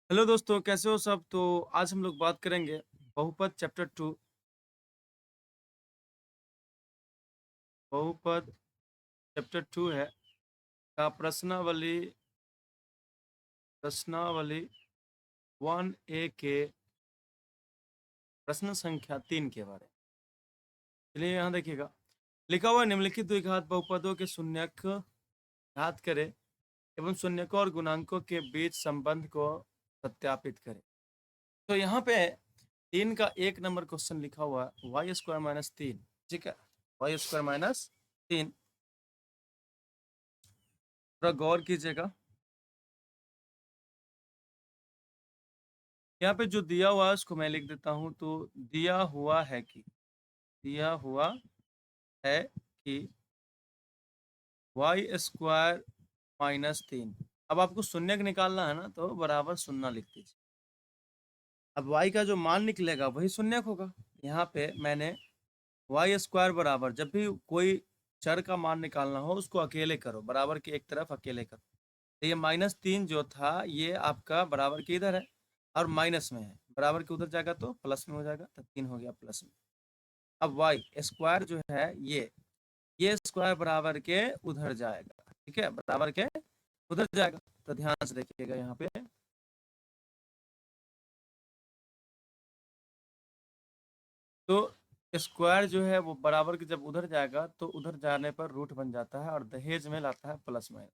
Hello दोस्तों, कैसे हो सब। तो आज हम लोग बात करेंगे बहुपद चैप्टर 2। बहुपद चैप्टर 2 है का प्रश्नावली 1A के प्रश्न संख्या 3 के बारे में। चलिए यहाँ देखिएगा, लिखा हुआ है, निम्नलिखित द्विघात बहुपदों के शून्यक घात करें एवं शून्यकों और गुणांकों के बीच संबंध को सत्यापित करें। तो यहाँ पे 3 का 1 नंबर क्वेश्चन लिखा हुआ है y² - 3। ठीक है, y² - 3। थोड़ा गौर कीजिएगा। यहाँ पे जो दिया हुआ है उसको मैं लिख देता हूँ। तो दिया हुआ है कि y² - 3। अब आपको शून्य निकालना है ना, तो बराबर शून्य लिख दीजिए। अब y का जो मान निकलेगा वही शून्य होगा। यहाँ पे मैंने y² बराबर, जब भी कोई चर का मान निकालना हो उसको अकेले करो, बराबर की एक तरफ अकेले करो। तो ये -3 जो था ये आपका बराबर के इधर है और माइनस में है, बराबर के उधर जाएगा तो प्लस में हो जाएगा, तो 3 हो गया प्लस में। अब y² जो है ये स्क्वायर बराबर के उधर जाएगा। ठीक है, बराबर के उधर जाएगा। तो ध्यान से देखिएगा यहाँ पे, तो स्क्वायर जो है वो बराबर के जब उधर जाएगा तो उधर जाने पर रूट बन जाता है और दहेज में लाता है प्लस माइनस।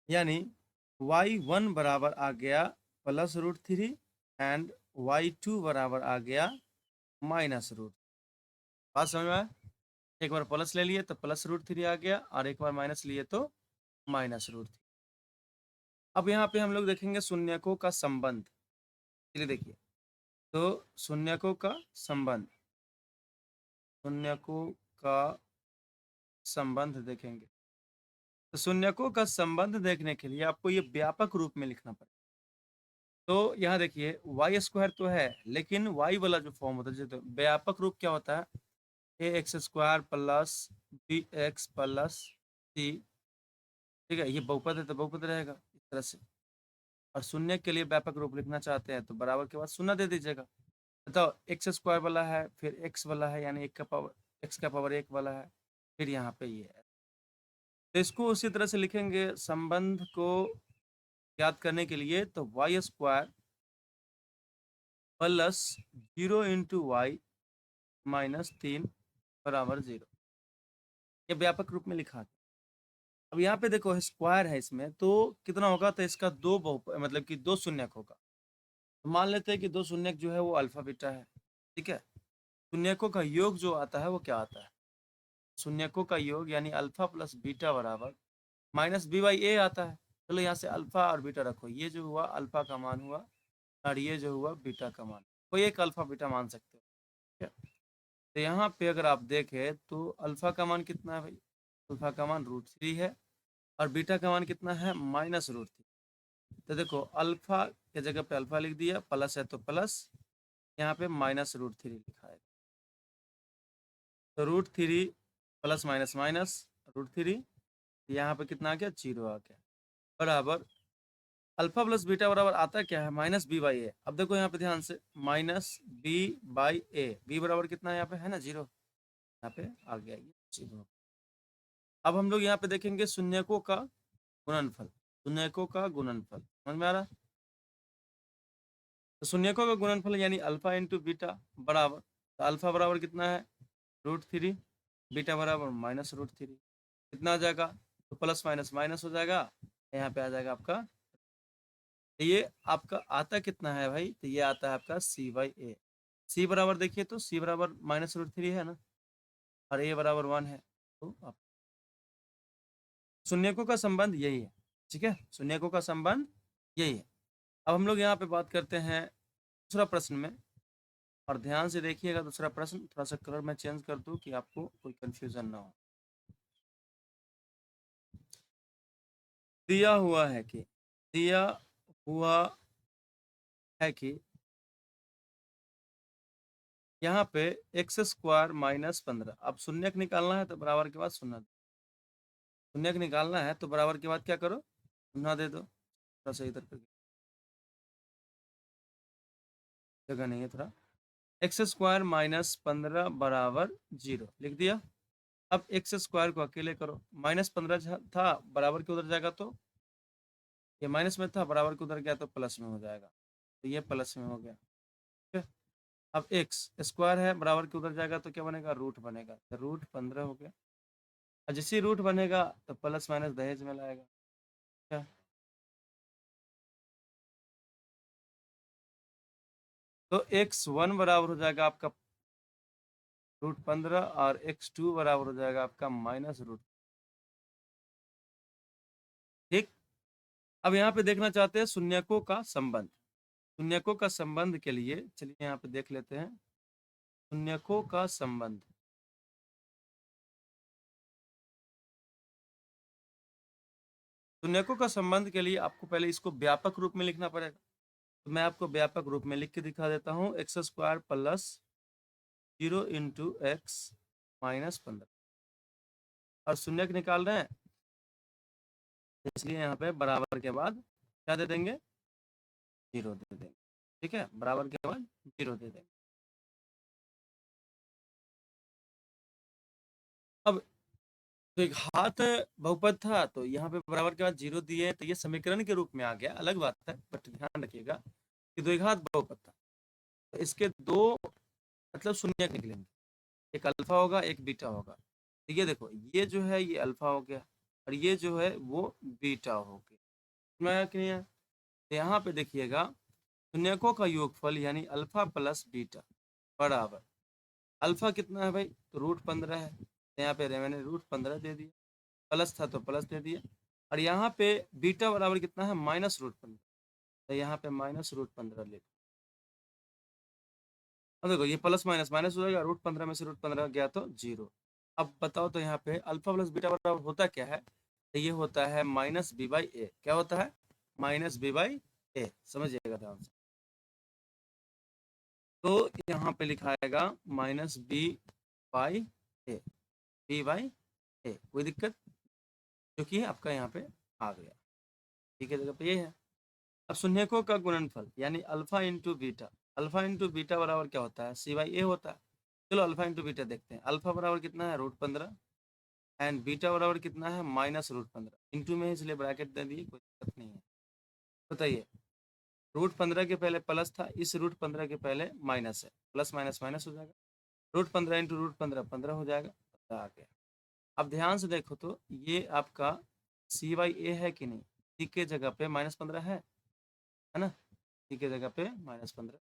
यानी y1 बराबर आ गया +√3 एंड y2 बराबर आ गया -√। बात समझ में आया? एक बार प्लस ले लिए तो +√3 आ गया और एक बार माइनस लिए तो -√3। अब यहाँ पे हम लोग देखेंगे शून्यकों का संबंध। चलिए देखिए, तो शून्यकों का संबंध देखेंगे। तो शून्यकों का संबंध देखने के लिए आपको ये व्यापक रूप में लिखना पड़ेगा। तो यहाँ देखिए y² तो है, लेकिन y वाला जो फॉर्म होता है, तो व्यापक रूप क्या होता है, ax² + bx + c। ठीक है, ये बहुपद है तो बहुपद रहेगा इस तरह से। और शून्य के लिए व्यापक रूप लिखना चाहते हैं तो बराबर के बाद शून्य दे दीजिएगा। तो x² वाला है, फिर x वाला है, यानी x⁻1 वाला है, फिर यहाँ पे ये है। तो इसको उसी तरह से लिखेंगे संबंध को याद करने के लिए। तो y² + 0 × y -3 बराबर 0। ये व्यापक रूप में लिखा था। अब यहाँ पे देखो स्क्वायर है इसमें, तो कितना होगा, तो इसका मतलब कि 2 शून्यक होगा। तो मान लेते हैं कि 2 शून्यक जो है वो अल्फा बीटा है। ठीक है, शून्यकों का योग जो आता है वो क्या आता है, शून्यकों का योग यानी अल्फा + बीटा बराबर -b/a आता है। चलो यहाँ से अल्फा और बीटा रखो, ये जो हुआ अल्फा का मान हुआ और ये जो हुआ बीटा का मान। कोई एक अल्फा बीटा मान सकते हो। ठीक है, तो यहाँ पे अगर आप देखें तो अल्फा का मान कितना है भाई, अल्फा का मान √3 है और बीटा का मान कितना है -√3। तो देखो अल्फा के जगह पे अल्फा लिख दिया, प्लस है तो प्लस, यहाँ पे -√3 लिखा है। तो √3 प्लस माइनस माइनस √3, यहाँ पे कितना आ गया, 0 आ गया, बराबर अल्फा + बीटा बराबर आता क्या है, -b/a। अब देखो यहाँ पे ध्यान से, -b/a, b बराबर कितना है यहाँ पे, है ना 0, यहाँ पे आ गया ये 0। अब हम लोग यहाँ पे देखेंगे शून्यकों का गुणनफल। शून्यकों का गुणनफल समझ में आ रहा है? तो शून्यकों का गुणनफल यानी अल्फा × बीटा बराबर, तो अल्फा बराबर कितना है √3, बीटा बराबर -√3। कितना आ जाएगा, तो प्लस माइनस माइनस हो जाएगा, यहाँ पे आ जाएगा आपका, तो ये आपका आता कितना है भाई, तो ये आता है आपका c/a। c बराबर देखिए, तो c बराबर -√3 है ना, और a बराबर 1 है। तो आप शून्यकों का संबंध यही है। ठीक है, शून्यकों का संबंध यही है। अब हम लोग यहाँ पे बात करते हैं दूसरा प्रश्न में, और ध्यान से देखिएगा दूसरा प्रश्न। थोड़ा सा कलर मैं चेंज कर दूं कि आपको कोई कंफ्यूजन ना हो। दिया हुआ है कि दिया हुआ है कि यहाँ पे x² -15। अब शून्यक निकालना है तो बराबर के बाद शून्य, शून्यक निकालना है तो बराबर के बाद क्या करो, शून्य दे दो। थोड़ा सा इधर पे जगह नहीं है थोड़ा। एक्स स्क्वायर माइनस 15 बराबर 0 लिख दिया। अब एक्स स्क्वायर को अकेले करो, माइनस 15 था बराबर के उधर जाएगा तो ये माइनस में था, बराबर के उधर गया तो प्लस में हो जाएगा, तो ये प्लस में हो गया। ठीक है। अब एक्स स्क्वायर है, बराबर के उधर जाएगा तो क्या बनेगा, रूट बनेगा, तो रूट 15 हो गया। और जैसे रूट बनेगा तो प्लस माइनस दहेज में लाएगा। क्या, तो x1 बराबर हो जाएगा आपका √15 और x2 बराबर हो जाएगा आपका -√। ठीक। अब यहाँ पे देखना चाहते हैं शून्यकों का संबंध। शून्यकों का संबंध के लिए चलिए यहाँ पे देख लेते हैं शून्यकों का संबंध। शून्यकों का संबंध के लिए आपको पहले इसको व्यापक रूप में लिखना पड़ेगा, तो मैं आपको व्यापक रूप में लिख के दिखा देता हूँ। x² plus 0 into x minus 15, और शून्यक निकाल रहे हैं इसलिए यहाँ पे बराबर के बाद क्या दे देंगे, 0 दे देंगे। ठीक है, बराबर के बाद 0 दे देंगे। अब तो एक हाथ बहुपद था तो यहाँ पे बराबर के बाद 0 दिए तो ये समीकरण के रूप में आ गया, अलग बात है, बट ध्यान रखिएगा कि द्विघात बहुपद था तो इसके दो मतलब शून्यक निकलेंगे, एक अल्फा होगा एक बीटा होगा। तो ये देखो ये जो है ये अल्फा हो गया और ये जो है वो बीटा हो गया। मैं कि नहीं है? तो यहाँ पे देखिएगा शून्यकों का योगफल यानी अल्फा प्लस बीटा बराबर, अल्फा कितना है भाई, तो √15 है, तो यहाँ पे मैंने √15 दे दिया, प्लस था तो प्लस दे दिया, और यहाँ पे बीटा बराबर कितना है, -√15, तो यहाँ पे -√15 ले। अब देखो ये प्लस माइनस माइनस हो जाएगा, √15 में से √15 गया तो 0। अब बताओ तो यहाँ पे अल्फा प्लस बीटा बराबर होता क्या है, तो ये होता है -b/a। क्या होता है, -b/a, समझिएगा ध्यान से। तो यहाँ पे लिखा आएगा -b/a, b/a, कोई दिक्कत, जो कि आपका यहाँ पे आ गया। ठीक है, जगह पे ये है। अब शून्यकों का गुणनफल यानी alpha into beta, alpha into beta बराबर क्या होता है, c/a होता है। चलो अल्फा इंटू बीटा देखते हैं। अल्फा बराबर कितना है, √15, एंड बीटा बराबर कितना है, -√15। इंटू में इसलिए ब्रैकेट दे दिए, कोई दिक्कत नहीं है। बताइए, √15 के पहले प्लस था, इस √15 के पहले माइनस है, प्लस माइनस माइनस हो जाएगा, √15 इंटू √15 15 हो जाएगा, 15 आ गया। अब ध्यान से देखो तो ये आपका c/a है कि नहीं, c के जगह पे -15 है ना, c के जगह पे -15।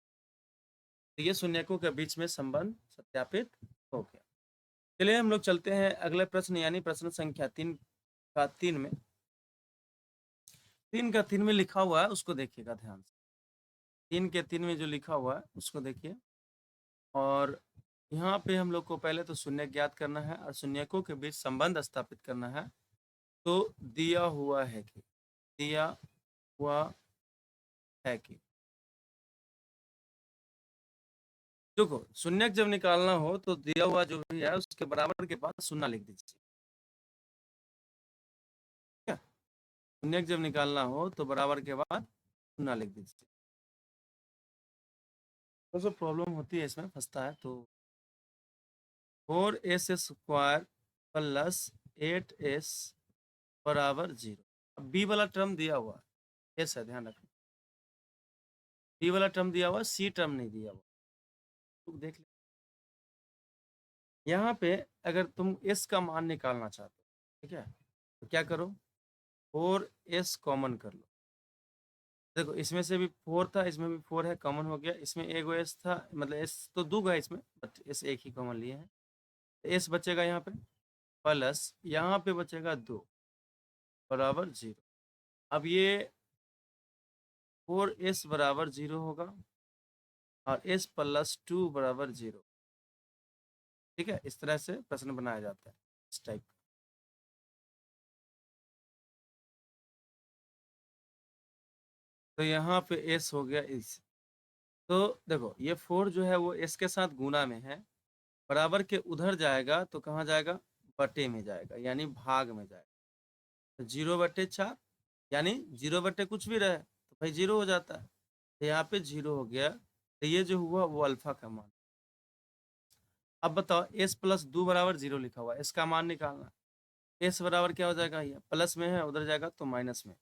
तो ये शून्यकों के बीच में संबंध सत्यापित हो गया। चलिए हम लोग चलते हैं अगले प्रश्न यानी प्रश्न संख्या 3 का 3 में। 3 का 3 में लिखा हुआ है उसको देखिएगा ध्यान से। 3 के 3 में जो लिखा हुआ है उसको देखिए, और यहाँ पे हम लोग को पहले तो शून्य ज्ञात करना है और शून्यकों के बीच संबंध स्थापित करना है। तो दिया हुआ है कि, दिया हुआ है कि, देखो शून्यक जब निकालना हो तो दिया हुआ जो भी है उसके बराबर के बाद शून्य लिख दीजिए। ठीक है, शून्यक जब निकालना हो तो बराबर के बाद शून्य लिख दीजिए। तो जो प्रॉब्लम होती है इसमें फंसता है, तो 4s² प्लस 8s बराबर 0। अब बी वाला टर्म दिया हुआ है, एस है, ध्यान रखना, बी वाला टर्म दिया हुआ, सी टर्म नहीं दिया हुआ। तो देख ले, यहाँ पे अगर तुम एस का मान निकालना चाहते हो, ठीक है, तो क्या करो, 4s कॉमन कर लो। देखो इसमें से भी 4 था, इसमें भी 4 है, कॉमन हो गया। इसमें एक एस था, मतलब एस तो दो है इसमें, बट एस एक ही कॉमन लिए हैं, तो एस बचेगा यहाँ पे, प्लस यहाँ पे बचेगा 2 बराबर 0। अब ये 4s बराबर 0 होगा और s प्लस 2 बराबर 0। ठीक है, इस तरह से प्रश्न बनाया जाता है, इस टाइप का। तो यहाँ पे s हो गया इस, तो देखो ये 4 जो है वो s के साथ गुना में है, बराबर के उधर जाएगा तो कहाँ जाएगा, बटे में जाएगा, यानी भाग में जाएगा। तो 0/4 यानी 0 बटे कुछ भी रहे तो भाई 0 हो जाता है, तो यहाँ पे 0 हो गया। तो ये जो हुआ वो अल्फा का मान। अब बताओ s प्लस 2 बराबर 0 लिखा हुआ है, इसका मान निकालना। s बराबर क्या हो जाएगा, ये प्लस में है, उधर जाएगा तो माइनस में,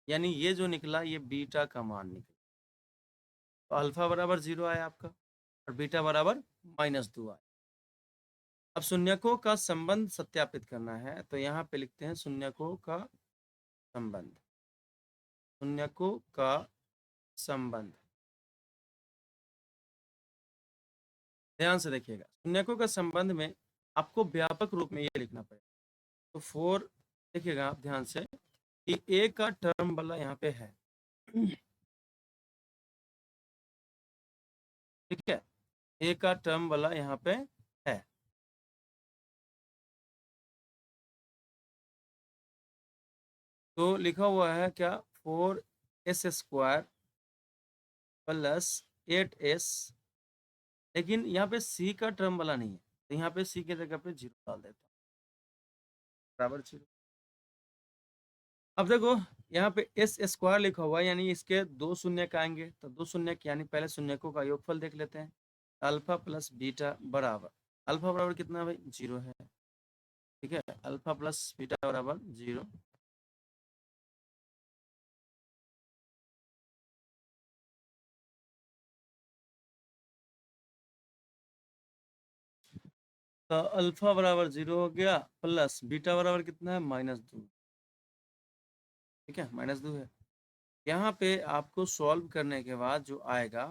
यानी ये जो निकला ये बीटा का मान निकला। तो अल्फा बराबर 0 आया आपका और बीटा बराबर -2 आया। अब शून्यकों का संबंध सत्यापित करना है, तो यहाँ पे लिखते हैं शून्यकों का संबंध। शून्यकों का संबंध, ध्यान से देखिएगा, शून्यकों का संबंध में आपको व्यापक रूप में ये लिखना पड़ेगा। तो 4 देखिएगा आप ध्यान से कि ए का टर्म वाला यहाँ पे है, ठीक है, ए का टर्म वाला यहाँ पे है। तो लिखा हुआ है क्या, 4s² प्लस 8s, लेकिन यहाँ पे सी का टर्म वाला नहीं है, तो यहाँ पे सी की जगह पे 0 डाल देता हूँ, बराबर 0। अब देखो यहाँ पे s² लिखा हुआ है, यानी इसके 2 शून्यक आएंगे, तो 2 शून्यक यानी पहले शून्यकों का योगफल देख लेते हैं। अल्फा प्लस बीटा बराबर, अल्फा बराबर कितना है भाई, 0 है, ठीक है, अल्फा प्लस बीटा बराबर 0। तो अल्फा बराबर 0 हो गया, प्लस बीटा बराबर कितना है, -2, ठीक है, -2 है। यहाँ पे आपको सॉल्व करने के बाद जो आएगा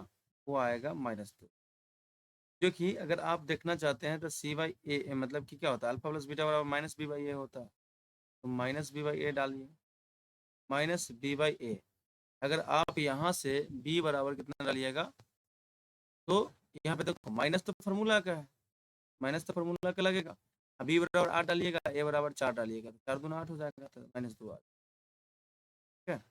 वो आएगा -2, जो कि अगर आप देखना चाहते हैं तो c/a मतलब कि क्या होता है, अल्फा प्लस बीटा बराबर -b/a होता है, तो -b/a डालिए, -b/a। अगर आप यहाँ से b बराबर कितना डालिएगा, तो यहाँ पे देखो माइनस तो फॉर्मूला का है, माइनस तो फॉर्मूला का लगेगा। अब b बराबर 8 डालिएगा, a बराबर 4 डालिएगा, तो 4 दूना 8 हो जाएगा, तो -2 आ, ठीक है।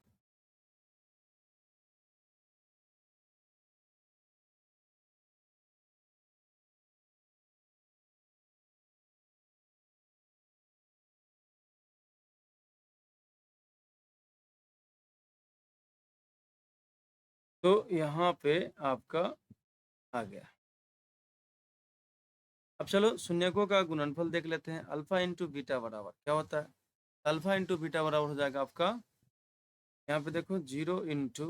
तो यहाँ पे आपका आ गया। अब चलो शून्यकों का गुणनफल देख लेते हैं। अल्फा इंटू बीटा बराबर क्या होता है, अल्फा इंटू बीटा बराबर हो जाएगा आपका, यहाँ पे देखो 0 इंटू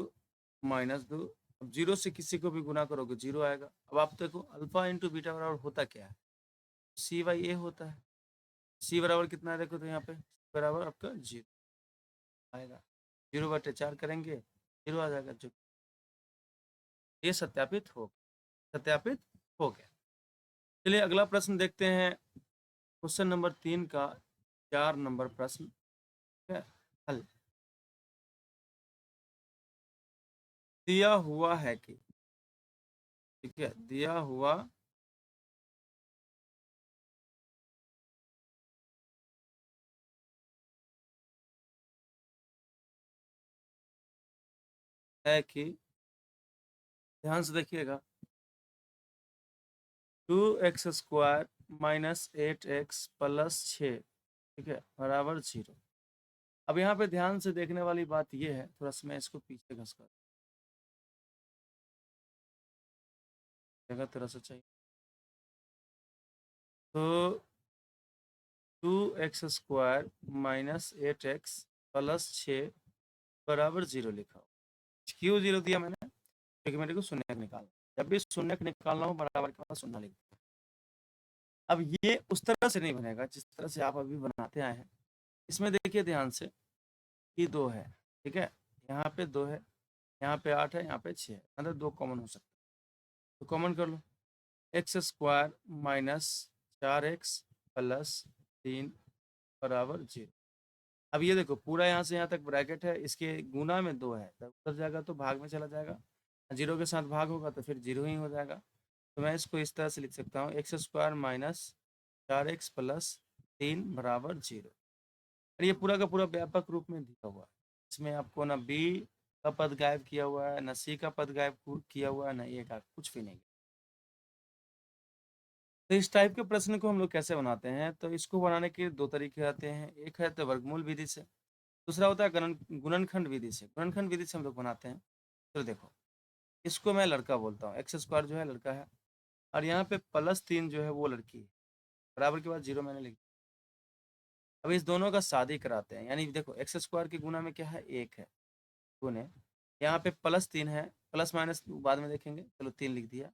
-2, अब 0 से किसी को भी गुना करोगे 0 आएगा। अब आप देखो अल्फा इंटू बीटा बराबर होता क्या है, c/a होता है। c बराबर कितना है देखो, तो यहाँ पे बराबर आपका 0 आएगा, 0/4 करेंगे 0 आ जाएगा, जो ये सत्यापित हो गया। चलिए अगला प्रश्न देखते हैं, क्वेश्चन नंबर 3 का 4 नंबर प्रश्न है, हल। दिया हुआ है कि, ठीक है, दिया हुआ है कि, ध्यान से देखिएगा, 2x² माइनस 8x प्लस 6, ठीक है, बराबर 0। अब यहाँ पे ध्यान से देखने वाली बात ये है, थोड़ा सा मैं इसको पीछे घस कर जगह थोड़ा सा चाहिए, तो 2x² माइनस 8x प्लस 6 बराबर 0 लिखा हो। क्यों 0 दिया मैंने, क्योंकि मेरे को शून्यक निकालना, जब भी शून्यक निकालना हो बराबर के पास शून्य लिख। अब ये उस तरह से नहीं बनेगा जिस तरह से आप अभी बनाते आए हैं। इसमें देखिए ध्यान से कि 2 है, ठीक है, यहाँ पे 2 है, यहाँ पे 8 है, यहाँ पे 6 है, मतलब 2 कॉमन हो सकता है, तो कॉमन कर लो। x² माइनस 4x प्लस 3 बराबर 0। अब ये देखो पूरा यहाँ से यहाँ तक ब्रैकेट है, इसके गुना में 2 है, तो उधर जाएगा तो भाग में चला जाएगा, 0 के साथ भाग होगा तो फिर 0 ही हो जाएगा। तो मैं इसको इस तरह से लिख सकता हूँ, x² माइनस 4x प्लस 3 बराबर 0। और ये पूरा का पूरा व्यापक रूप में दिया हुआ है, इसमें आपको ना b का पद गायब किया हुआ है, ना c का पद गायब किया हुआ है, ना a का, कुछ भी नहीं। तो इस टाइप के प्रश्न को हम लोग कैसे बनाते हैं, तो इसको बनाने के 2 तरीके आते हैं। एक है तो वर्गमूल विधि से, दूसरा होता है गुणनखंड विधि से। गुणनखंड विधि से हम लोग बनाते हैं, तो देखो इसको मैं लड़का बोलता हूँ, एक्स स्क्वायर जो है लड़का है, और यहाँ पे +3 जो है वो लड़की है, बराबर के बाद 0 मैंने लिख दिया। अब इस दोनों का शादी कराते हैं, यानी देखो एक्स स्क्वायर की गुना में क्या है, 1 है, गुने यहाँ पे +3 है, प्लस माइनस बाद में देखेंगे, चलो 3 लिख दिया,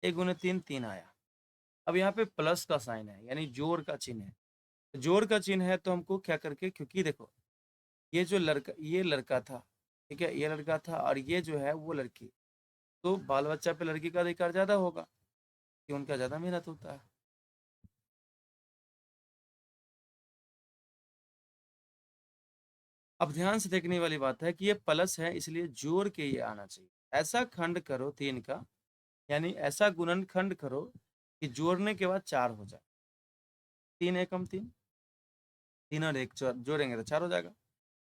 1 गुने 3 3 आया। अब यहाँ पे प्लस का साइन है, यानी जोड़ का चिन्ह है, जोड़ का चिन्ह है तो हमको क्या करके, क्योंकि देखो ये जो लड़का, ये लड़का था, ठीक है, ये लड़का था और ये जो है वो लड़की, तो बाल बच्चा पे लड़की का अधिकार ज्यादा होगा कि उनका ज्यादा मेहनत होता है। अब ध्यान से देखने वाली बात है कि ये प्लस है, इसलिए जोड़ के ये आना चाहिए। ऐसा खंड करो 3 का, यानी ऐसा गुणनखंड करो कि जोड़ने के बाद 4 हो जाए। 3 एकम 3, 3 और 1 जोड़ेंगे तो 4 हो जाएगा।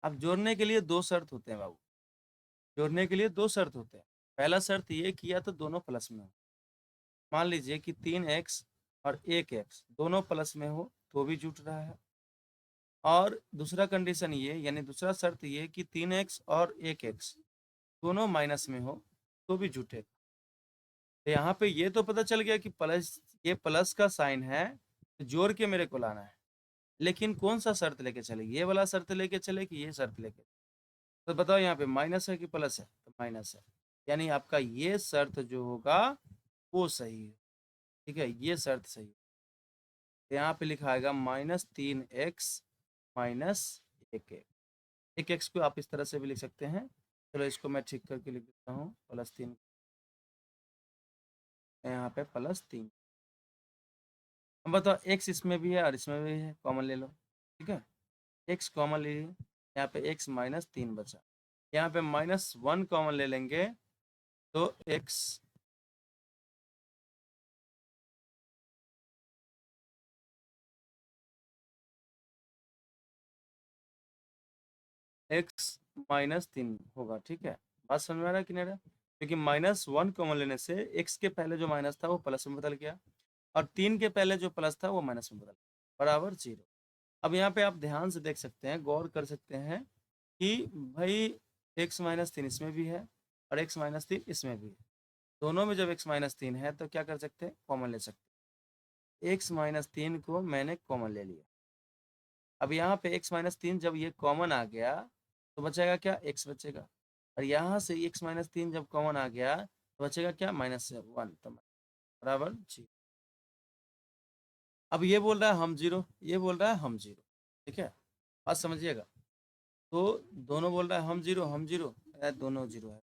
अब जोड़ने के लिए 2 शर्त होते हैं बाबू, जोड़ने के लिए 2 शर्त होते हैं। पहला शर्त ये किया तो दोनों प्लस में हो, मान लीजिए कि 3x और 1x दोनों प्लस में हो तो भी जुट रहा है। और दूसरा कंडीशन ये, यानी दूसरा शर्त ये कि 3x और 1x दोनों माइनस में हो तो भी जुटे। तो यहाँ पे ये तो पता चल गया कि प्लस, ये प्लस का साइन है, तो जोड़ के मेरे को लाना है। लेकिन कौन सा शर्त लेके चले, ये वाला शर्त लेके चले कि ये शर्त लेके, तो बताओ यहाँ पे माइनस है कि प्लस है, तो माइनस है, यानी आपका ये शर्त जो होगा वो सही है, ठीक है, ये शर्त सही है। तो यहाँ पे लिखा आएगा -3x माइनस 1x को आप इस तरह से भी लिख सकते हैं। चलो इसको मैं ठीक करके लिख देता हूँ, +3, यहाँ पे +3। अब बताओ x इसमें भी है और इसमें भी है, कॉमन ले लो, ठीक है, x कॉमन ले लीजिए, यहाँ पे x -3 बचा, यहाँ पे -1 कॉमन ले लेंगे तो x -3 होगा, ठीक है। बात समझ में आ रहा है कि नहीं आ रहा है? क्योंकि -1 कॉमन लेने से x के पहले जो माइनस था वो प्लस में बदल गया, और 3 के पहले जो प्लस था वो माइनस में बदल गया, बराबर 0। अब यहाँ पे आप ध्यान से देख सकते हैं, गौर कर सकते हैं कि भाई x-3 इसमें भी है और x-3 इसमें भी है। दोनों में जब x-3 है तो क्या कर सकते हैं, कॉमन ले सकते हैं। x-3 को मैंने कॉमन ले लिया। अब यहाँ पे x-3 जब ये कॉमन आ गया तो बचेगा क्या, x बचेगा, और यहाँ से x-3 जब कॉमन आ गया तो बचेगा क्या, -1, तो बराबर 0। अब ये बोल रहा है हम 0, ये बोल रहा है हम 0, ठीक है, बात समझिएगा। तो दोनों बोल रहा है हम 0 हम 0, दोनों 0 है,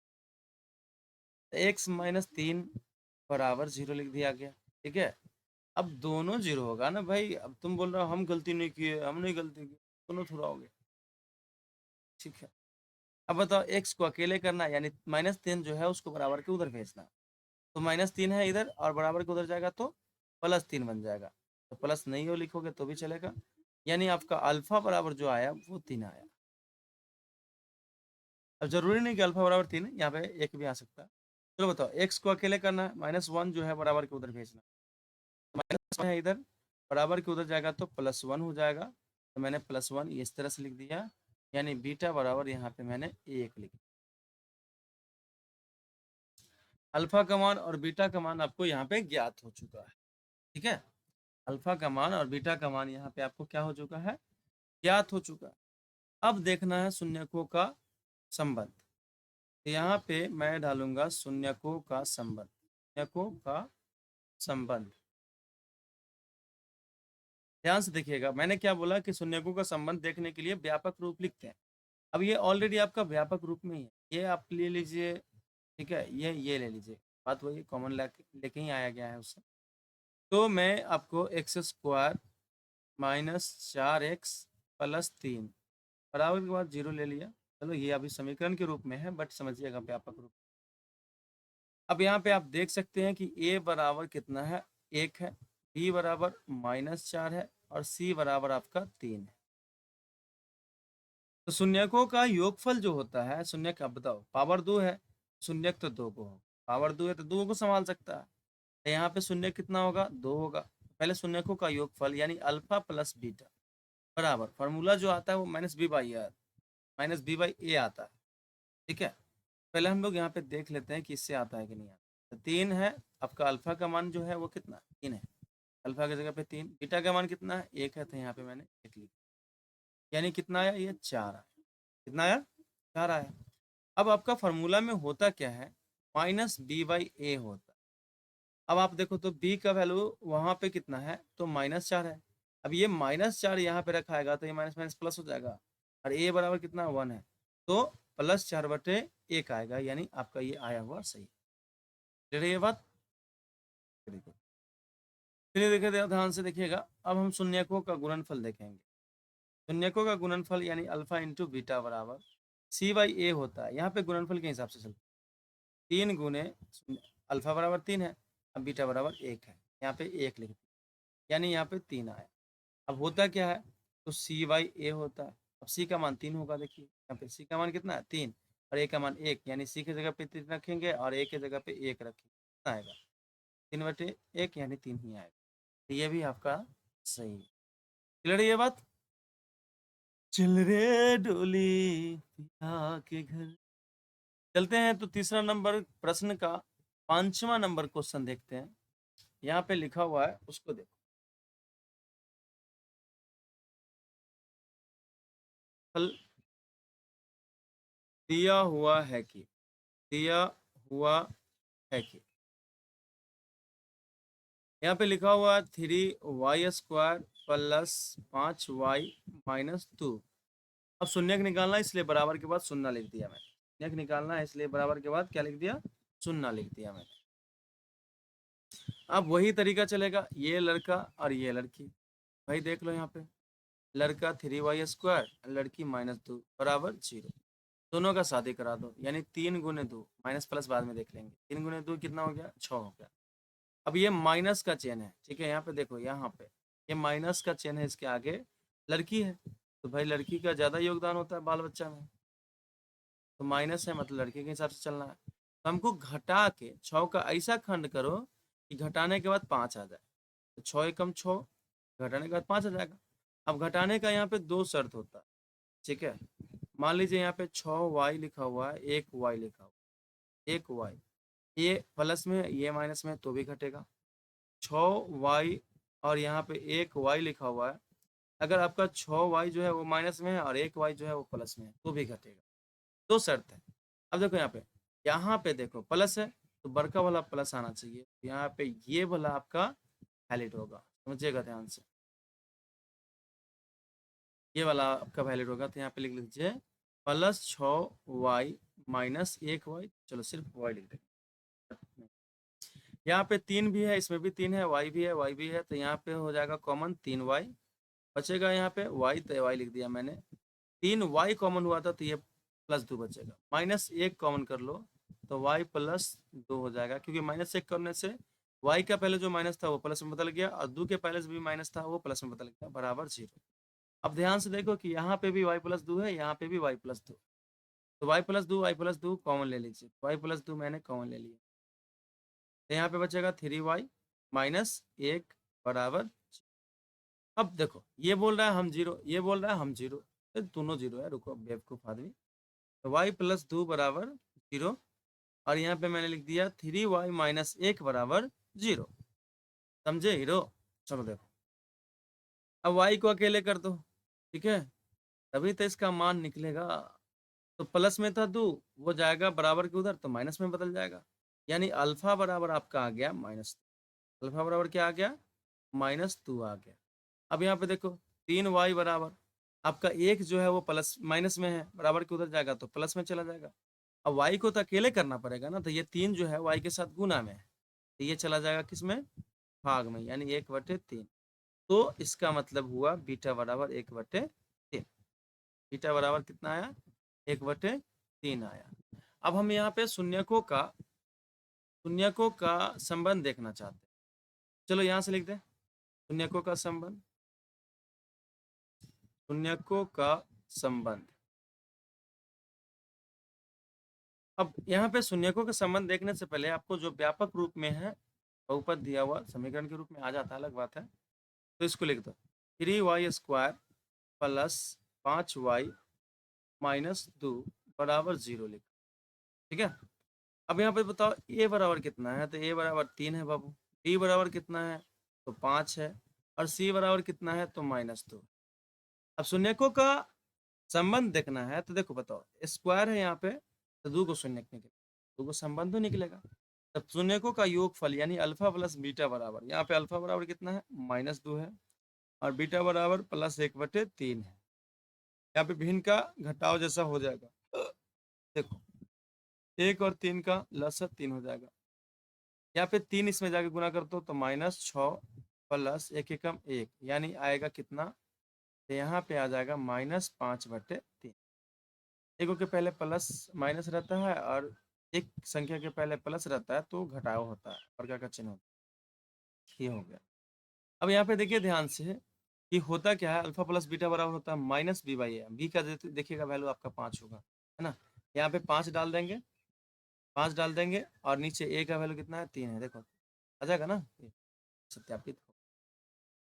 x-3 बराबर 0 लिख दिया गया, ठीक है। अब दोनों 0 होगा ना भाई, अब तुम बोल रहे हो हम गलती नहीं किए, हम नहीं गलती की, दोनों थोड़ा हो गए, ठीक है। अब बताओ x को अकेले करना, यानी -3 जो है उसको बराबर के उधर भेजना, तो -3 है इधर और बराबर के उधर जाएगा तो +3 बन जाएगा, तो प्लस नहीं हो लिखोगे तो भी चलेगा, यानी आपका अल्फा बराबर जो आया वो 3 आया। अब जरूरी नहीं कि अल्फा बराबर 3 है, यहाँ पे 1 भी आ सकता है। चलो बताओ, x को अकेले करना है, -1 जो है बराबर के उधर भेजना, -1 है इधर, बराबर के उधर जाएगा तो +1 हो जाएगा, तो मैंने +1 इस तरह से लिख दिया, यानी बीटा बराबर यहाँ पे मैंने 1 लिख दिया। अल्फा का मान और बीटा का मान आपको यहाँ पे ज्ञात हो चुका है, ठीक है। अल्फा का मान और बीटा का मान यहाँ पे आपको क्या हो चुका है, ज्ञात हो चुका है। अब देखना है शून्यकों का संबंध, तो यहाँ पे मैं डालूंगा शून्यकों का संबंध, शून्यकों का संबंध। ध्यान से देखिएगा, मैंने क्या बोला कि शून्यकों का संबंध देखने के लिए व्यापक रूप लिखते हैं। अब ये ऑलरेडी आपका व्यापक रूप में ही है, ये आप ले लीजिए, ठीक है, ये ले लीजिए, बात वही कॉमन लेके ही आया गया है उससे। तो मैं आपको x² -4x + 3 बराबर के बाद 0 ले लिया। चलो ये अभी समीकरण के रूप में है, बट समझिएगा व्यापक रूप। अब यहाँ पे आप देख सकते हैं कि a बराबर कितना है, 1 है, b बराबर -4 है और c बराबर आपका 3 है। तो शून्यकों का योगफल जो होता है, शून्य का बताओ, पावर 2 है, शून्यक तो 2 को हो, पावर 2 है तो 2 को संभाल सकता है, तो यहाँ पे शून्य कितना होगा, 2 होगा। पहले शून्यकों का योगफल यानी अल्फा प्लस बीटा बराबर, फार्मूला जो आता है वो -b/a आता है, ठीक है। पहले हम लोग यहाँ पे देख लेते हैं कि इससे आता है कि नहीं आता। तो 3 है आपका, अल्फा का मान जो है वो कितना 3 है, अल्फा की जगह पे 3, बीटा का मान कितना है 1 है, तो यहाँ पे मैंने 1 लिखा, यानी कितना आया ये 4 आया, कितना आया 4 आया। अब आपका फॉर्मूला में होता क्या है, माइनस बी बाई ए होता है। अब आप देखो तो b का वैल्यू वहां पे कितना है, तो -4 है। अब ये -4 यहाँ पे रखाएगा तो ये माइनस माइनस प्लस हो जाएगा, और a बराबर कितना 1 है, तो +4/1 आएगा, यानी आपका ये आया हुआ सही। क्लियर है ये बात? चलिए देखिए ध्यान से देखिएगा, अब हम शून्यकों का गुणनफल देखेंगे। शून्यकों का गुणनफल यानी अल्फा इंटू बीटा बराबर c/a होता है। यहाँ पे गुणनफल के हिसाब से चलता है, 3 गुने अल्फा बराबर 3 है, अब बीटा बराबर 1 है, यहाँ पे 1 लिख दिया, यानी यहाँ पे 3 आया। अब होता क्या है, तो c/a होता है। अब c का मान 3 होगा, देखिए यहाँ पे c का मान कितना है 3, और a का मान 1, यानी c की जगह पे 3 रखेंगे और a की जगह पे 1 रखेंगे, कितना आएगा 3/1, यानी 3 ही आएगा। तो ये भी आपका सही है। क्लियर है ये बात? चल रे डोली पिया के घर। चलते हैं तो तीसरा नंबर प्रश्न का 5वां नंबर क्वेश्चन देखते हैं। यहाँ पे लिखा हुआ है, उसको देखो। फल दिया हुआ है कि, दिया हुआ है कि, यहाँ पे लिखा हुआ 3y² प्लस 5y माइनस 2। अब शून्यक निकालना है, इसलिए बराबर के बाद शून्य लिख दिया मैंने। शून्यक निकालना है इसलिए बराबर के बाद क्या लिख दिया, शून्य लिख दिया मैंने। अब वही तरीका चलेगा, ये लड़का और ये लड़की, भाई देख लो यहाँ पे, लड़का 3y², लड़की -2 बराबर 0। दोनों का शादी करा दो, यानी 3 गुने 2, माइनस प्लस बाद में देख लेंगे, 3 गुने 2 कितना हो गया 6 हो गया। अब ये माइनस का चेन है, ठीक है, यहाँ पे देखो, यहाँ पे ये माइनस का चेन है, इसके आगे लड़की है, तो भाई लड़की का ज़्यादा योगदान होता है बाल बच्चा में, तो माइनस है मतलब लड़के के हिसाब से चलना है। तो हमको घटा के 6 का ऐसा खंड करो कि घटाने के बाद 5 आ जाए, तो 6 एकम 6, घटाने के बाद 5 आ जाएगा। अब घटाने का यहाँ पे 2 शर्त होता है, ठीक है। मान लीजिए यहाँ पे 6y लिखा हुआ है, 1y लिखा हुआ है, 1y, ये प्लस में ये माइनस में तो भी घटेगा, 6y और यहाँ पे 1y लिखा हुआ है, अगर आपका 6y जो है वो माइनस में है और 1y जो है वो प्लस में है तो भी घटेगा। दो शर्त है। अब देखो यहाँ पे देखो प्लस है, तो बड़का वाला प्लस आना चाहिए, यहाँ पे ये वाला आपका वैलिड होगा, समझिएगा ध्यान से, ये वाला आपका वैलिड होगा। तो यहाँ पे लिख लीजिए +6y माइनस 1y, चलो सिर्फ y लिख देंगे। यहाँ पे 3 भी है, इसमें भी 3 है, y भी है, y भी है, तो यहाँ पे हो जाएगा कॉमन 3y बचेगा, यहाँ पे y तो y लिख दिया मैंने, 3y कॉमन हुआ था तो ये +2 बचेगा, -1 कॉमन कर लो तो y +2 हो जाएगा, क्योंकि -1 करने से y का पहले जो माइनस था वो प्लस में बदल गया, और 2 के पहले से भी माइनस था वो प्लस में बदल गया, बराबर 0। अब ध्यान से देखो कि यहाँ पे भी y+2 है, यहाँ पे भी y+2, तो y+2 कॉमन ले लीजिए, y+2 मैंने कॉमन ले लिया, तो यहाँ पे बचेगा 3y माइनस 1 बराबर। अब देखो ये बोल रहा है हम 0, ये बोल रहा है हम 0, दोनों 0 है, रुको बेवकूफ आदमी, तो y+2 बराबर 0, और यहाँ पे मैंने लिख दिया 3y माइनस 1 बराबर 0, समझे हीरो? चलो देखो, अब y को अकेले कर दो, ठीक है, तभी तो इसका मान निकलेगा। तो प्लस में था 2, वो जाएगा बराबर के उधर, तो माइनस में बदल जाएगा, यानी अल्फा बराबर आपका आ गया -2, अल्फा बराबर क्या आ गया -2 आ गया। अब यहाँ पे देखो 3y बराबर आपका 1 जो है वो प्लस माइनस में है, बराबर के उधर जाएगा तो प्लस में चला जाएगा। अब y को तो अकेले करना पड़ेगा ना, तो ये 3 जो है y के साथ गुना में है, तो ये चला जाएगा किस में, भाग में, यानी 1/3। तो इसका मतलब हुआ बीटा बराबर 1/3, बीटा बराबर कितना आया 1/3 आया। अब हम यहाँ पे शून्यकों का संबंध देखना चाहते हैं, चलो यहाँ से लिख दे शून्यकों का संबंध, शून्यकों का संबंध। अब यहाँ पे शून्यकों का संबंध देखने से पहले आपको जो व्यापक रूप में है बहुपद दिया हुआ समीकरण के रूप में आ जाता है, अलग बात है, तो इसको लिख दो 3y² प्लस 5y माइनस 2 बराबर 0 लिख, ठीक है। अब यहाँ पे बताओ ए बराबर कितना है, तो ए बराबर 3 है बाबू, बी बराबर कितना है तो 5 है, और सी बराबर कितना है तो -2। अब शून्यकों का संबंध देखना है तो देखो बताओ, स्क्वायर है यहाँ पे तो 2 को शून्य निकलेगा, 2 को संबंध तो निकलेगा। तब शून्यकों का योगफल यानी अल्फा प्लस बीटा बराबर, यहाँ पे अल्फा बराबर कितना है -2 है, और बीटा बराबर +1/3 है। यहाँ पे भिन्न का घटाव जैसा हो जाएगा। देखो 1 और 3 का लसअ 3 हो जाएगा, यहाँ पे 3 इसमें जाके गुना कर दो तो -6 प्लस 1 एकम 1 यानी आएगा कितना, तो यहाँ पे आ जाएगा -5/3। देखो के पहले प्लस माइनस रहता है और एक संख्या के पहले प्लस रहता है तो घटाव होता है, वर्ग का चिन्ह होता है। ये हो गया। अब यहाँ पे देखिए ध्यान से कि होता क्या है, अल्फा प्लस बीटा बराबर होता है -b/a। बी का देखिएगा वैल्यू आपका 5 होगा, है ना। यहाँ पे 5 डाल देंगे, 5 डाल देंगे और नीचे a का वैल्यू कितना है 3 है, देखो आ जाएगा ना, ये सत्यापित हो।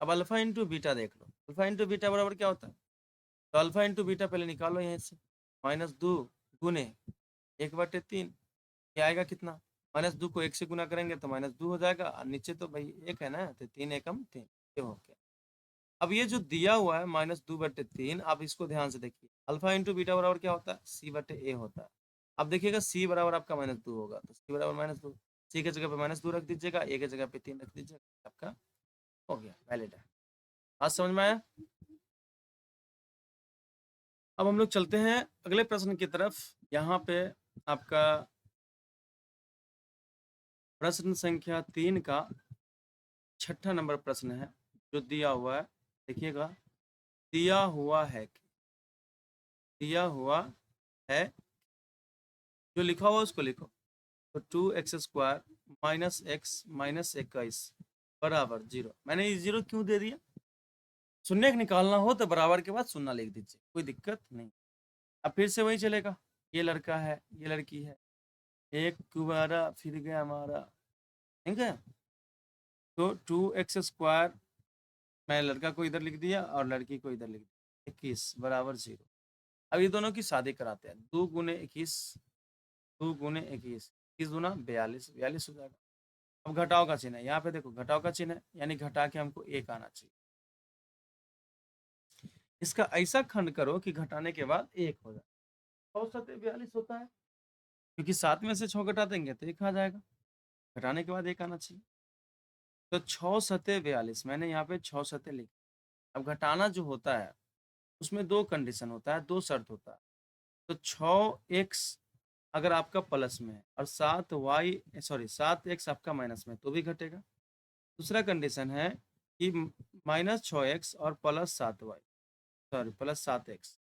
अब अल्फा इंटू बीटा देख लो, अल्फा इंटू बीटा बराबर क्या होता है, तो अल्फा इंटू बीटा पहले निकालो यहाँ से, -2 गुने 1/3, क्या आएगा कितना, -2 को 1 से गुना करेंगे तो -2 हो जाएगा, और नीचे तो भाई 1 है ना, तो 3 एकम 3, ये हो गया। अब ये जो दिया हुआ है -2/3, आप इसको ध्यान से देखिए, अल्फा इंटू बीटा बराबर क्या होता है c/a होता है। अब देखिएगा c बराबर आपका -2 होगा, तो c बराबर -2, c की जगह पे -2 रख दीजिएगा, a की जगह पे 3 रख दीजिएगा, आपका हो गया, वैलिड है। बात समझ में आया। अब हम लोग चलते हैं अगले प्रश्न की तरफ। यहाँ पे आपका प्रश्न संख्या 3 का 6ठा नंबर प्रश्न है, जो दिया हुआ है। देखिएगा, दिया हुआ है, दिया हुआ है, जो लिखा हुआ उसको लिखो। तो 2x² -x -21 बराबर 0। मैंने ये 0 क्यों दे दिया, शून्य निकालना हो तो बराबर के बाद शून्य लिख दीजिए, कोई दिक्कत नहीं। अब फिर से वही चलेगा, ये लड़का है, ये लड़की है, एक कुबारा फिर गया हमारा, ठीक है। तो 2x², मैं लड़का को इधर लिख दिया और लड़की को इधर लिख दिया, 21 बराबर 0। अब ये दोनों की शादी कराते हैं, 2 गुने 21, 2 गुने 21, 21 दूना 42, 42 हो जाएगा। अब घटाव का चिन्ह है, यहाँ पे देखो घटाव का चिन्ह है, यानी घटा के हमको 1 आना चाहिए। इसका ऐसा खंड करो कि घटाने के बाद 1 हो जाए, 6×7=42 होता है, क्योंकि 7 में से 6 घटा देंगे तो 1 आ जाएगा, घटाने के बाद 1 आना चाहिए। तो 6×7=42, मैंने यहाँ पे 6×7 लिखा। अब घटाना जो होता है उसमें 2 कंडीशन होता है, 2 शर्त होता है। तो 6x अगर आपका प्लस में है और 7x आपका माइनस में, तो भी घटेगा। दूसरा कंडीशन है कि -6x और +7x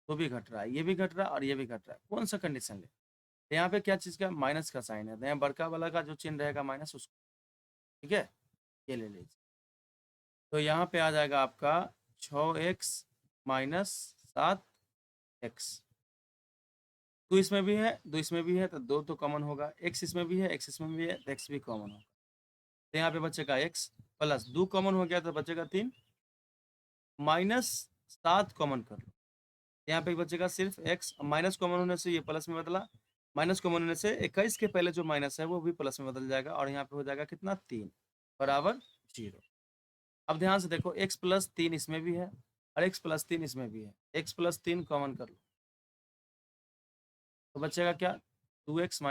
तो भी घट रहा है, ये भी घट रहा है और ये भी घट रहा है। कौन सा कंडीशन ले, तो यहाँ पे क्या चीज़ का माइनस का साइन है, तो यहाँ बड़का वाला का जो चिन्ह रहेगा माइनस, उसको, ठीक है, ये ले लीजिए। तो यहाँ पे आ जाएगा आपका 6x -7x, 2 इसमें भी है, 2 इसमें भी है, तो 2 तो कॉमन होगा, x इसमें भी है, x इसमें भी है, तो x भी कॉमन होगा। तो यहाँ पे बचेगा x प्लस 2 कॉमन हो गया तो बचेगा 3, -7 कॉमन कर लो, यहाँ पे बचेगा सिर्फ x, माइनस कॉमन होने से ये प्लस में बदला, माइनस कॉमन होने से 21 के पहले जो माइनस है वो भी प्लस में बदल जाएगा, और यहाँ पे हो जाएगा कितना 3 बराबर 0। अब ध्यान से देखो, x + 3 इसमें भी है और x + 3 इसमें भी है, x + 3 कॉमन कर लो तो बचेगा क्या, 2x -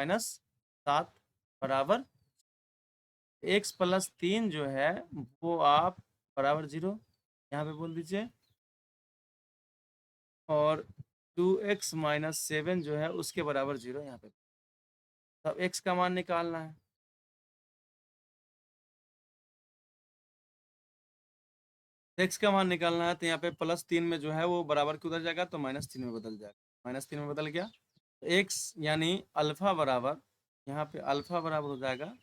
7 बराबर x + 3 जो है वो आप बराबर 0 यहाँ पे बोल दीजिए, और 2x - 7 जो है उसके बराबर 0 यहाँ पे। तब x का मान निकालना है, x का मान निकालना है तो यहाँ पे +3 में जो है वो बराबर के उधर जाएगा तो -3 में बदल जाएगा, -3 में बदल गया। x यानी अल्फा बराबर, यहाँ पे अल्फा बराबर हो जाएगा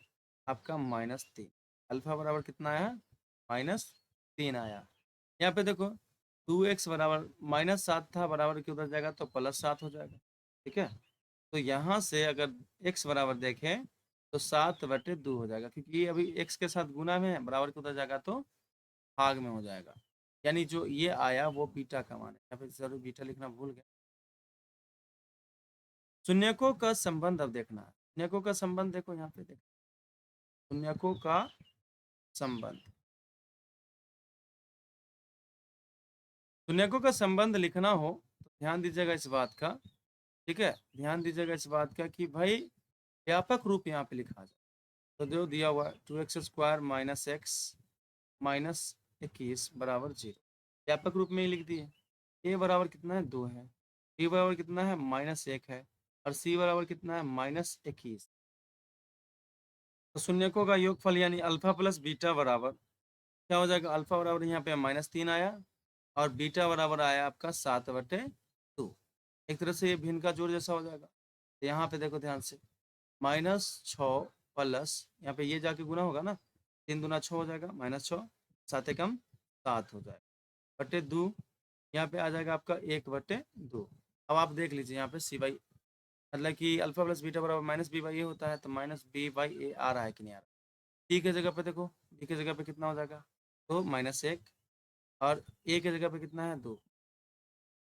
आपका -3। अल्फा बराबर कितना आया, -3 आया। यहाँ पे देखो 2x बराबर -7 था, बराबर के उधर जाएगा तो +7 हो जाएगा, ठीक है। तो यहाँ से अगर x बराबर देखें तो 7/2 हो जाएगा, क्योंकि ये अभी x के साथ गुना में है, बराबर के उधर जाएगा तो भाग में हो जाएगा। यानी जो ये आया वो बीटा का मान है, यहाँ पे जरूर बीटा लिखना भूल गया। शून्यकों का संबंध अब देखना है। शून्यकों का संबंध देखो यहाँ पे, देखो शून्यकों का संबंध, शून्यकों का संबंध लिखना हो तो ध्यान दीजिएगा इस बात का, ठीक है, ध्यान दीजिएगा इस बात का कि भाई व्यापक रूप यहाँ पे लिखा जाए। तो जो दिया हुआ है 2x² माइनस एक्स माइनस 21 बराबर 0, व्यापक रूप में ही लिख दिए। ए बराबर कितना है 2 है, बी बराबर कितना है -1 है, और सी बराबर कितना है -21। तो शून्यकों का योगफल यानी अल्फा प्लस बीटा बराबर क्या हो जाएगा, अल्फा बराबर यहाँ पे -3 आया और बीटा बराबर आया आपका 7/2। एक तरह से ये भिन्न का जोड़ जैसा हो जाएगा। तो यहाँ पे देखो ध्यान से, -6 प्लस यहाँ पे ये जाके गुना होगा ना, 3 दूना 6 हो जाएगा, -6 7 एकम 7 हो जाएगा, बटे 2 यहाँ पे आ जाएगा आपका 1/2। अब आप देख लीजिए यहाँ पे सी बाई मतलब कि अल्फा प्लस बीटा बराबर -b/a होता है, तो -b/a आ रहा है कि नहीं आ रहा। टी के जगह पे देखो, डी के जगह पे कितना हो जाएगा, तो -1, और ए के जगह पे कितना है 2,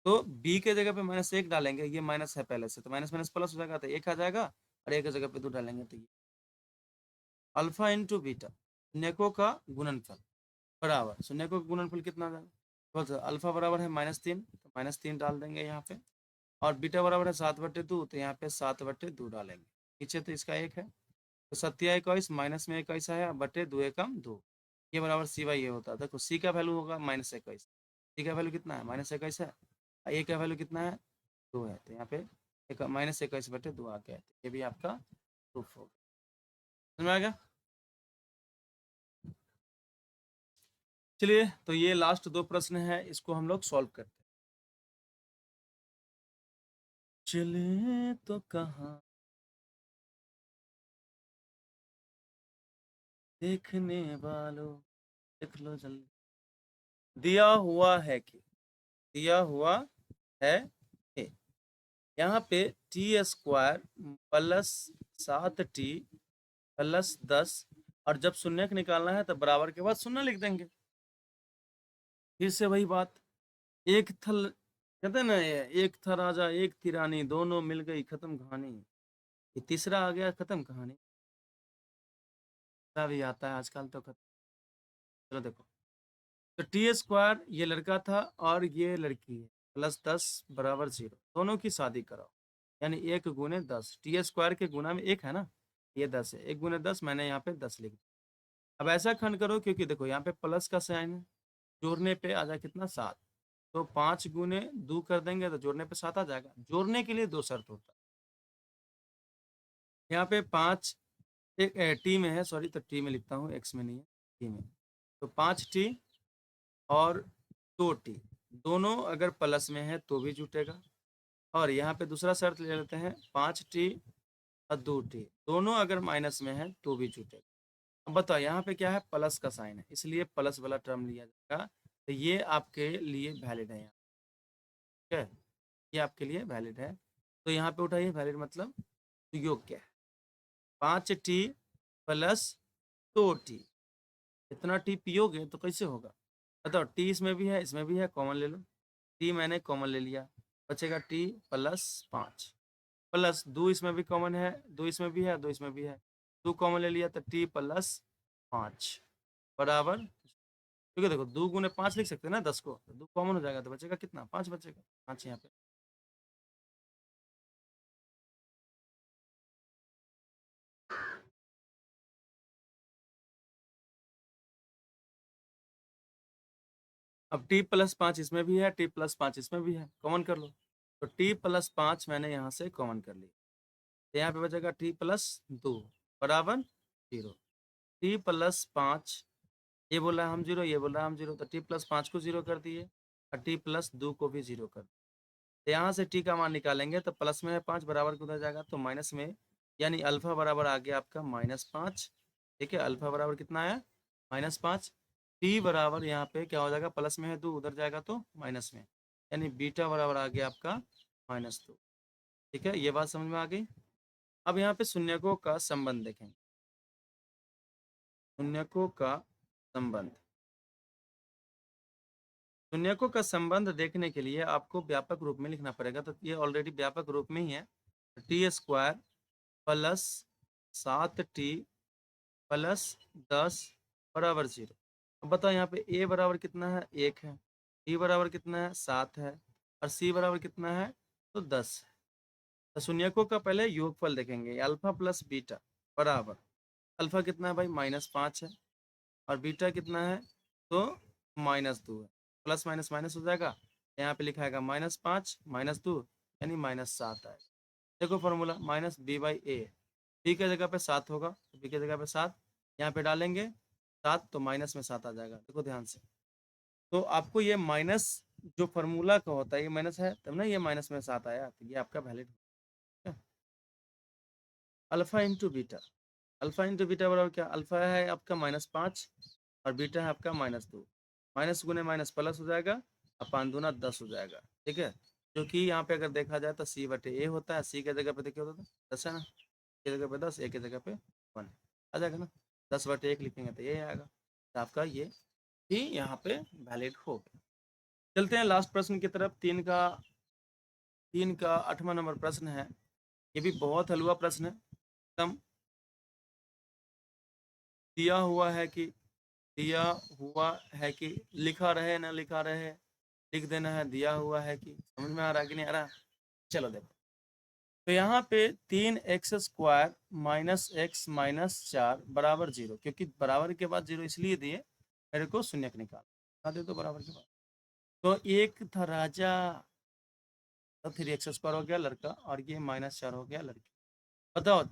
तो बी के जगह पे -1 डालेंगे, ये माइनस है पहले से, तो माइनस माइनस प्लस हो जाएगा, तो 1 आ जाएगा, और ए की जगह पे 2 डालेंगे, तो ये अल्फा इंटू बीटा शून्यकों का गुणनफल बराबर, शून्यकों का गुणनफल कितना आ जाएगा, बोलते अल्फा बराबर है -3, तो -3 डाल देंगे यहाँ पे, और बीटा बराबर है 7/2, तो यहाँ पे 7/2 डालेंगे, पीछे तो इसका 1 है, तो 7 21 माइनस में 21 आया, बटे 2 एकम 2, ये बराबर सी बाई ये होता है। देखो सी का वैल्यू होगा -21, सी का वैल्यू कितना है -21 है, ए का वैल्यू कितना है 2 है, तो यहाँ पे -21/2 आ गया, ये भी आपका प्रूफ होगा। समझ में आ गया। चलिए तो ये लास्ट 2 प्रश्न है, इसको हम लोग सॉल्व करते हैं। चले तो कहाँ देखने वालों, देख लो जल्दी। दिया हुआ है कि, दिया हुआ है कि यहाँ पे t² प्लस 7t प्लस 10, और जब शून्य निकालना है तो बराबर के बाद शून्य लिख देंगे। फिर से वही बात, एक थल कहते हैं ना, एक था राजा एक थी रानी, दोनों मिल गई खत्म कहानी, ये तीसरा आ गया खत्म कहानी, भी आता है आजकल तो खत्म। चलो देखो, तो t² ये लड़का था और ये लड़की है, +10 बराबर 0, दोनों की शादी कराओ, यानी 1 गुने 10, t² के गुना में 1 है ना, ये 10 है, 1 गुने 10 मैंने यहाँ पे 10 लिख दिया। अब ऐसा खंड करो, क्योंकि देखो यहाँ पे प्लस का साइन है, जोड़ने पे आ जाए कितना 7, तो 5 गुने 2 कर देंगे तो जोड़ने पे 7 आ जाएगा। जोड़ने के लिए 2 शर्त होता है, यहाँ पे 5 एक टी में है, सॉरी, तो टी में लिखता हूँ, एक्स में नहीं है, टी में, तो 5t और 2t दोनों अगर प्लस में है तो भी जुटेगा, और यहाँ पे दूसरा शर्त ले लेते हैं 5t और 2t दोनों अगर माइनस में है तो भी जुटेगा। अब बताओ यहाँ पे क्या है, प्लस का साइन है, इसलिए प्लस वाला टर्म लिया जाएगा, तो ये आपके लिए वैलिड है यहाँ, ठीक है, ये आपके लिए वैलिड है। तो यहाँ पे उठाइए, वैलिड मतलब योग्य है, 5t प्लस 2t, इतना टी पियोगे तो कैसे होगा, बताओ, टी इसमें भी है इसमें भी है, कॉमन ले लो, टी मैंने कॉमन ले लिया, बचेगा टी प्लस 5, प्लस 2 इसमें भी कॉमन है, 2 इसमें भी है, 2 इसमें भी है, 2 कॉमन ले लिया तो टी प्लस 5 बराबर, क्योंकि देखो 2 गुने 5 लिख सकते हैं ना 10 को, तो 2 कॉमन हो जाएगा तो बचेगा कितना, 5 बचेगा, 5 यहाँ पे। अब टी प्लस 5 इसमें भी है, टी प्लस 5 इसमें भी है, कॉमन कर लो, तो टी प्लस 5 मैंने यहाँ से कॉमन कर लिया, तो यहाँ पे बचेगा टी प्लस 2 बराबर 0, टी प्लस 5, ये बोला हम 0, ये बोला हम 0, तो टी प्लस 5 को 0 कर दिए और टी प्लस 2 को भी 0 कर दिए। तो यहाँ से टी का मान निकालेंगे तो प्लस में है 5 बराबर किधर जाएगा, तो माइनस में, यानी अल्फा बराबर आ गया आपका -5, ठीक है, अल्फा बराबर कितना आया -5, टी बराबर यहाँ पे क्या हो जाएगा, प्लस में है 2 उधर जाएगा तो माइनस में, यानी बीटा बराबर आ गया आपका -2, ठीक है, ये बात समझ में आ गई। अब यहाँ पे शून्यकों का संबंध देखेंगे, शून्यकों का संबंध, शून्यकों का संबंध देखने के लिए आपको व्यापक रूप में लिखना पड़ेगा, तो ये ऑलरेडी व्यापक रूप में ही है, T square plus 7t plus 10 बराबर 0। अब बताओ यहाँ पे a बराबर कितना है, 1 है, t बराबर कितना है, 7 है, और c बराबर कितना है, तो 10 है। तो शून्यकों का पहले योगफल देखेंगे, अल्फा प्लस बीटा बराबर, अल्फा कितना है भाई, -5 है, और बीटा कितना है, तो -2 है। प्लस माइनस माइनस हो जाएगा, यहाँ पे लिखा है -5 -2 यानी -7 आएगा। देखो फॉर्मूला -b/a, बी की जगह पे 7 होगा, तो बी की जगह पे 7 यहाँ पे डालेंगे, 7 तो माइनस में 7 आ जाएगा। देखो ध्यान से, तो आपको ये माइनस जो फॉर्मूला का होता है, ये माइनस है तब ना ये माइनस में 7 आया, तो ये आपका वैलिड है। Alpha into beta, alpha into beta बराबर क्या, अल्फा है आपका -5 और बीटा है आपका -2, माइनस गुने माइनस प्लस हो जाएगा, और 5 दूना 10 हो जाएगा। ठीक है, क्योंकि यहाँ पे अगर देखा जाए तो c/a होता है, c की जगह पे देखिए होता है 10 है ना, की जगह पे 10, a की जगह पे 1 आ जाएगा ना, 10/1 लिखेंगे तो ये आएगा, तो आपका ये भी यहाँ पे वैलिड हो गया। चलते हैं लास्ट प्रश्न की तरफ, 3 का 8वां नंबर प्रश्न है। ये भी बहुत हलवा प्रश्न है, एकदम दिया हुआ है कि दिया हुआ है कि लिखा रहे ना लिखा रहे, लिख देना है दिया हुआ है कि, समझ में आ रहा है कि नहीं आ रहा। चलो देखो, तो यहाँ पे 3x² माइनस x माइनस 4 बराबर 0, क्योंकि बराबर के बाद 0 इसलिए दिए मेरे को शून्यक निकाल दे, तो बराबर के बाद, तो एक था राजा, तो 3x² हो गया लड़का, और ये -4 हो गया लड़की। बताओ,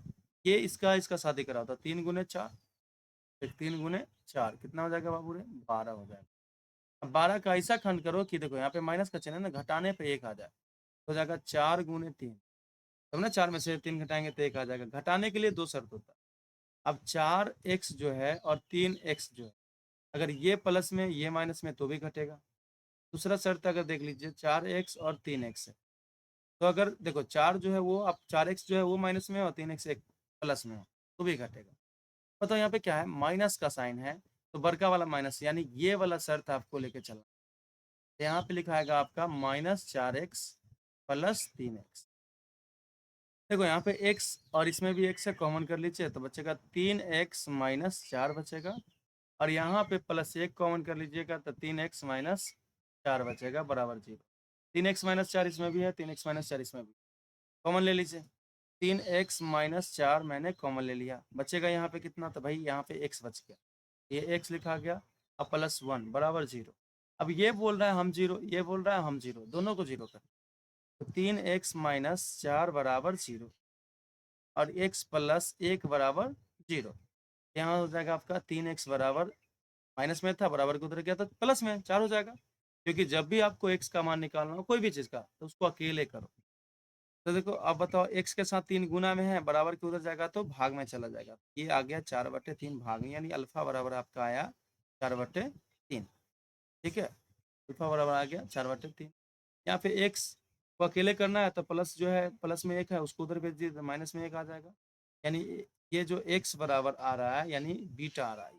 ये इसका शादी करा था, 3 गुने 4, 3 गुने 4 कितना हो जाएगा बाबू रे, 12 हो जाएगा। अब 12 का ऐसा खंड करो कि देखो यहाँ पे माइनस का चिन्ह है ना, घटाने पे 1 आ जाए, तो हो जाएगा 4 गुने 3, तब ना 4 में से 3 घटाएंगे तो 1 आ जाएगा। घटाने के लिए 2 शर्त होता है। अब 4x जो है और 3x जो है, अगर ये प्लस में ये माइनस में तो भी घटेगा। दूसरा शर्त अगर देख लीजिए, 4x और 3x है, तो अगर देखो 4 जो है वो, अब 4x जो है वो माइनस में और 3x एक प्लस में हो तो भी घटेगा। बताओ यहाँ पे क्या है, माइनस का साइन है, तो बड़का वाला माइनस, यानी ये वाला शर्त आपको लेके चलना। यहाँ पे लिखा है आपका -4x प्लस 3x। देखो यहाँ पे x और इसमें भी x है, कॉमन कर लीजिए तो बचेगा 3x माइनस 4 बचेगा, और यहाँ पे +1 कॉमन कर लीजिएगा तो 3x माइनस 4 बचेगा बराबर 0। 3x माइनस 4 इसमें भी है, 3x माइनस 4 इसमें भी, कॉमन ले लीजिए। 3x माइनस 4 मैंने कॉमन ले लिया, बचेगा यहाँ पे कितना, तो भाई यहाँ पे x बच गया, ये x लिखा गया, अब +1 बराबर 0। अब ये बोल रहा है हम 0, ये बोल रहा है हम 0, दोनों को 0 कर, तो 3x माइनस 4 बराबर 0 और x प्लस 1 बराबर 0। यहाँ हो जाएगा आपका 3x बराबर, माइनस में था बराबर के उधर गया तो प्लस में 4 हो जाएगा, क्योंकि जब भी आपको x का मान निकालना हो कोई भी चीज़ का, तो उसको अकेले करो। तो देखो अब बताओ, x के साथ 3 गुना में है, बराबर के उधर जाएगा तो भाग में चला जाएगा, ये आ गया 4/3 भाग में, यानी अल्फा बराबर आपका आया 4/3। ठीक है, अल्फा बराबर आ गया 4/3। यहाँ पे x को अकेले करना है तो प्लस जो है, प्लस में 1 है उसको उधर भेज दिए तो माइनस में 1 आ जाएगा, यानी ये जो x बराबर आ रहा है यानी बीटा आ रहा है,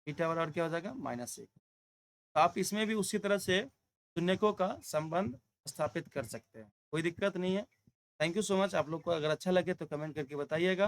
बीटा बराबर क्या हो जाएगा, -1। तो आप इसमें भी उसी तरह से शून्यकों का संबंध स्थापित कर सकते हैं, कोई दिक्कत नहीं है। Thank you so much. आप लोग को अगर अच्छा लगे तो कमेंट करके बताइएगा।